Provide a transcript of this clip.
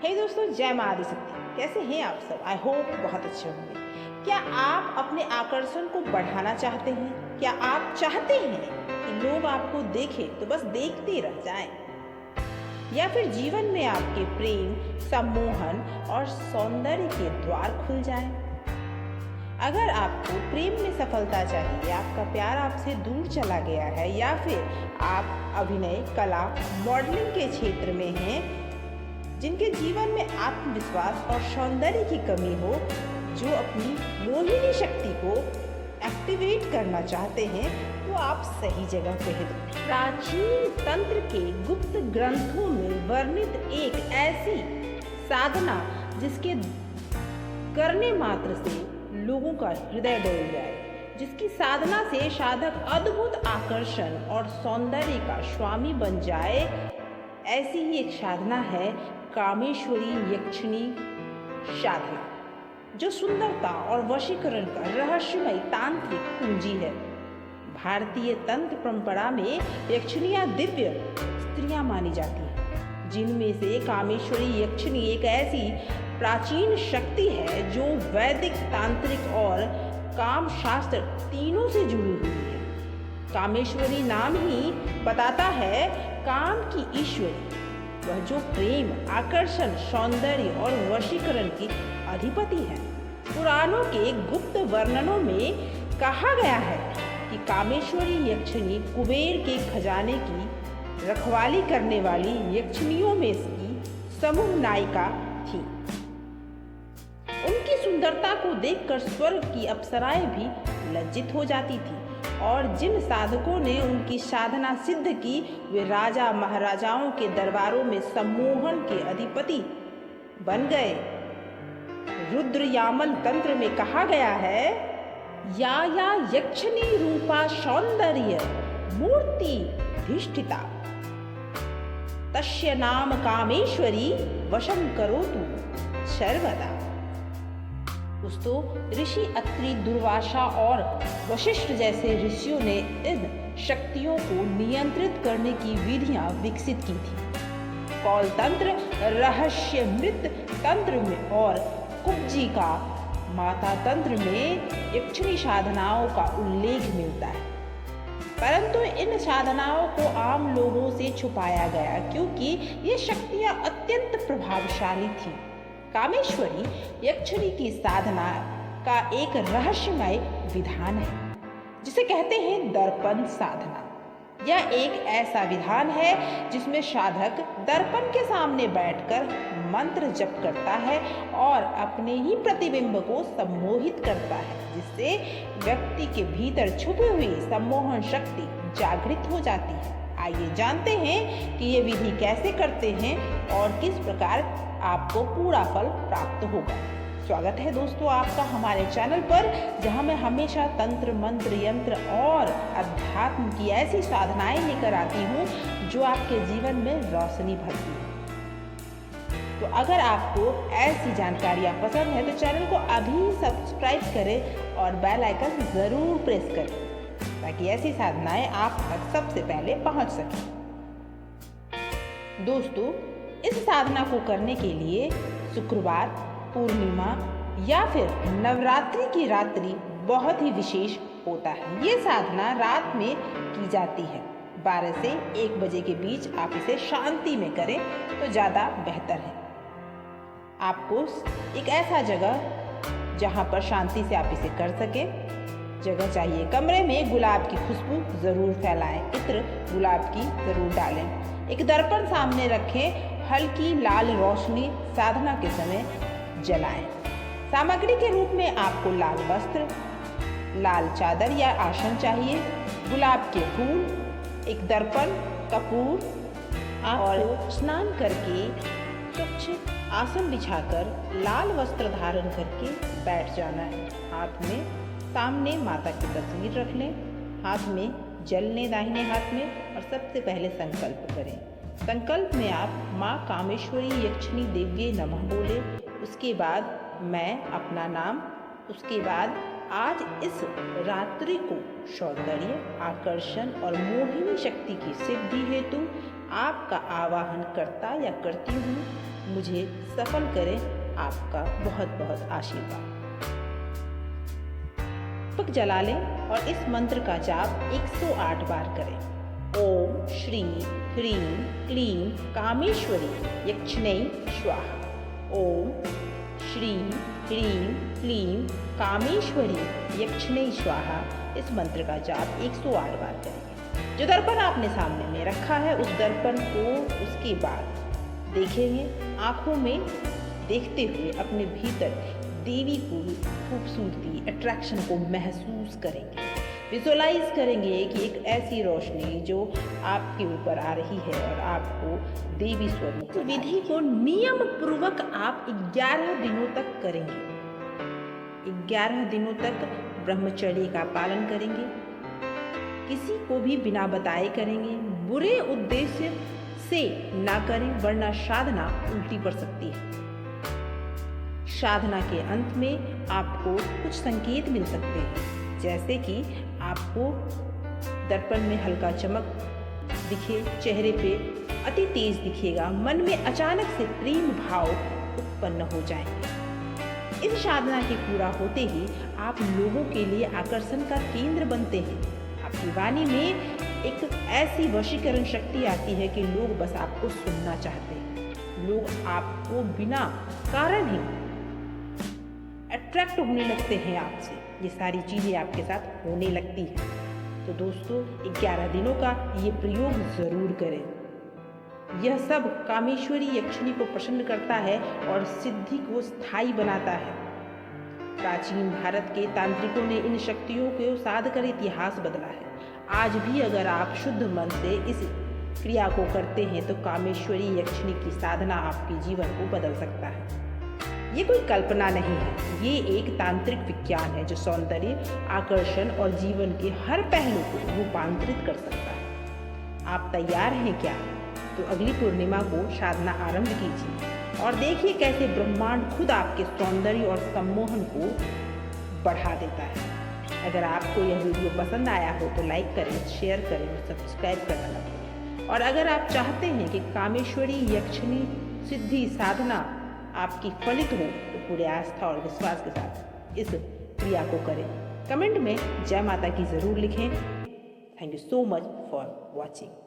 हे दोस्तों, जय माँ आदिशक्ति। कैसे हैं आप सब? आई होप बहुत अच्छे होंगे। क्या आप अपने आकर्षण को बढ़ाना चाहते हैं? क्या आप चाहते हैं कि लोग आपको देखें तो बस देखते रह जाएं? या फिर जीवन में आपके प्रेम, सम्मोहन और सौंदर्य के द्वार खुल जाएं? अगर आपको प्रेम में सफलता चाहिए, आपका प्यार आपसे दूर चला गया है, या फिर आप अभिनय, कला, मॉडलिंग के क्षेत्र में हैं, जिनके जीवन में आत्मविश्वास और सौंदर्य की कमी हो, जो अपनी मोहिनी शक्ति को एक्टिवेट करना चाहते हैं, तो आप सही जगह पे हैं। प्राचीन तंत्र के गुप्त ग्रंथों में वर्णित एक ऐसी साधना जिसके करने मात्र से लोगों का हृदय डोल जाए, जिसकी साधना से साधक अद्भुत आकर्षण और सौंदर्य का स्वामी बन जाए, ऐसी ही एक साधना है कामेश्वरी यक्षिणी साधना, जो सुंदरता और वशीकरण का रहस्यमय तांत्रिक कुंजी है। भारतीय तंत्र परंपरा में यक्षिणियाँ दिव्य स्त्रियां मानी जाती हैं, जिनमें से कामेश्वरी यक्षिणी एक ऐसी प्राचीन शक्ति है जो वैदिक, तांत्रिक और काम शास्त्र तीनों से जुड़ी हुई है। कामेश्वरी नाम ही बताता है काम की ईश्वरी, वह जो प्रेम, आकर्षण, सौंदर्य और वशीकरण की अधिपति है। पुराणों के गुप्त वर्णनों में कहा गया है कि कामेश्वरी यक्षिणी कुबेर के खजाने की रखवाली करने वाली यक्षिणियों में की समूह नायिका थी। उनकी सुंदरता को देखकर स्वर्ग की अप्सराएं भी लज्जित हो जाती थी, और जिन साधकों ने उनकी साधना सिद्ध की, वे राजा महाराजाओं के दरबारों में सम्मोहन के अधिपति बन गए। रुद्र यामन तंत्र में कहा गया है, या यक्षिणी रूपा सौंदर्य मूर्ति धिष्ठिता तस्य नाम कामेश्वरी वशं करोतु सर्वदा। दोस्तों, ऋषि अत्रि, दुर्वासा और वशिष्ठ जैसे ऋषियों ने इन शक्तियों को नियंत्रित करने की विधियां विकसित की थी। कौल तंत्र, रहस्यमृत तंत्र में और कुब्जी का माता तंत्र में यक्षिणी साधनाओं का उल्लेख मिलता है, परंतु इन साधनाओं को आम लोगों से छुपाया गया क्योंकि ये शक्तियां अत्यंत प्रभावशाली थीं। कामेश्वरी यक्षिणी की साधना का एक रहस्यमय विधान है, जिसे कहते हैं दर्पण साधना। यह एक ऐसा विधान है जिसमें साधक दर्पण के सामने बैठकर मंत्र जप करता है और अपने ही प्रतिबिंब को सम्मोहित करता है, जिससे व्यक्ति के भीतर छुपी हुई सम्मोहन शक्ति जागृत हो जाती है। आइए जानते हैं कि ये विधि कैसे करते हैं और किस प्रकार आपको पूरा फल प्राप्त होगा। स्वागत है दोस्तों आपका हमारे चैनल पर, जहां मैं हमेशा तंत्र, मंत्र, यंत्र और अध्यात्म की ऐसी साधनाएं लेकर आती हूं जो आपके जीवन में रोशनी भरती है। तो अगर आपको ऐसी जानकारियां पसंद है तो चैनल को अभी सब्सक्राइब करें और बेल आइकन जरूर प्रेस करें, ताकि ऐसी साधनाएं आप तक सबसे पहले पहुंच सकें। दोस्तों, इस साधना को करने के लिए शुक्रवार, पूर्णिमा या फिर नवरात्रि की रात्रि बहुत ही विशेष होता है। ये साधना रात में की जाती है। 12 से 1 बजे के बीच आप इसे शांति में करें तो ज़्यादा बेहतर है। आपको एक ऐसा जगह जहाँ पर शांति से आप इसे कर सकें जगह चाहिए। कमरे में गुलाब की खुशबू ज़रूर फैलाएं, इत्र गुलाब की ज़रूर डालें। एक दर्पण सामने रखें, हल्की लाल रोशनी साधना के समय जलाएं। सामग्री के रूप में आपको लाल वस्त्र, लाल चादर या आसन चाहिए, गुलाब के फूल, एक दर्पण, कपूर, और स्नान करके स्वच्छ आसन बिछाकर लाल वस्त्र धारण करके बैठ जाना है। हाथ में सामने माता की तस्वीर रख लें, हाथ में जल लें दाहिने हाथ में, और सबसे पहले संकल्प करें। संकल्प में आप माँ कामेश्वरी यक्षिणी देव्ये नमः बोले, उसके बाद मैं अपना नाम, उसके बाद आज इस रात्रि को सौंदर्य, आकर्षण और मोहिनी शक्ति की सिद्धि हेतु आपका आवाहन करता या करती हूँ। मुझे सफल करें। आपका बहुत बहुत आशीर्वाद। दीपक जला लें और इस मंत्र का जाप 108 बार करें। ओम श्री ह्रीं क्लीं कामेश्वरी यक्षिण्यै स्वाहा। ओम श्री ह्रीं क्लीं कामेश्वरी यक्षिण्यै स्वाहा। इस मंत्र का जाप 108 बार करेंगे। जो दर्पण आपने सामने में रखा है उस दर्पण को उसके बाद देखेंगे, आंखों में देखते हुए अपने भीतर देवी को खूबसूरती, अट्रैक्शन को महसूस करेंगे। विजुअलाइज करेंगे कि एक ऐसी रोशनी जो आपके ऊपर आ रही है और आपको देवी स्वरूप। विधि को नियम पूर्वक आप 11 दिनों तक करेंगे। 11 दिनों तक ब्रह्मचर्य का पालन करेंगे। किसी को भी बिना बताए करेंगे। बुरे उद्देश्य से ना करें वरना साधना उल्टी पड़ सकती है। साधना के अंत में आपको कुछ संकेत मिल सकते हैं, जैसे कि आपको दर्पण में हल्का चमक दिखे, चेहरे पे अति तेज दिखेगा, मन में अचानक से प्रेम भाव उत्पन्न हो जाएंगे। इस साधना के पूरा होते ही आप लोगों के लिए आकर्षण का केंद्र बनते हैं। आपकी वाणी में एक ऐसी वशीकरण शक्ति आती है कि लोग बस आपको सुनना चाहते हैं। लोग आपको बिना कारण ही अट्रैक्ट होने लगते हैं आपसे। ये सारी चीज़ें आपके साथ होने लगती हैं। तो दोस्तों 11 दिनों का ये प्रयोग ज़रूर करें। यह सब कामेश्वरी यक्षिणी को प्रसन्न करता है और सिद्धि को स्थायी बनाता है। प्राचीन भारत के तांत्रिकों ने इन शक्तियों को साध कर इतिहास बदला है। आज भी अगर आप शुद्ध मन से इस क्रिया को करते हैं तो कामेश्वरी यक्षिणी की साधना आपके जीवन को बदल सकता है। ये कोई कल्पना नहीं है, ये एक तांत्रिक विज्ञान है जो सौंदर्य, आकर्षण और जीवन के हर पहलू को रूपांतरित कर सकता है। आप तैयार हैं क्या? तो अगली पूर्णिमा को साधना आरंभ कीजिए और देखिए कैसे ब्रह्मांड खुद आपके सौंदर्य और सम्मोहन को बढ़ा देता है। अगर आपको यह वीडियो पसंद आया हो तो लाइक करें, शेयर करें और सब्सक्राइब करना न भूलें। और अगर आप चाहते हैं कि कामेश्वरी यक्षिणी सिद्धि साधना आपकी फलित हो तो पूरे आस्था और विश्वास के साथ इस क्रिया को करें। कमेंट में जय माता की ज़रूर लिखें। Thank you so much for watching.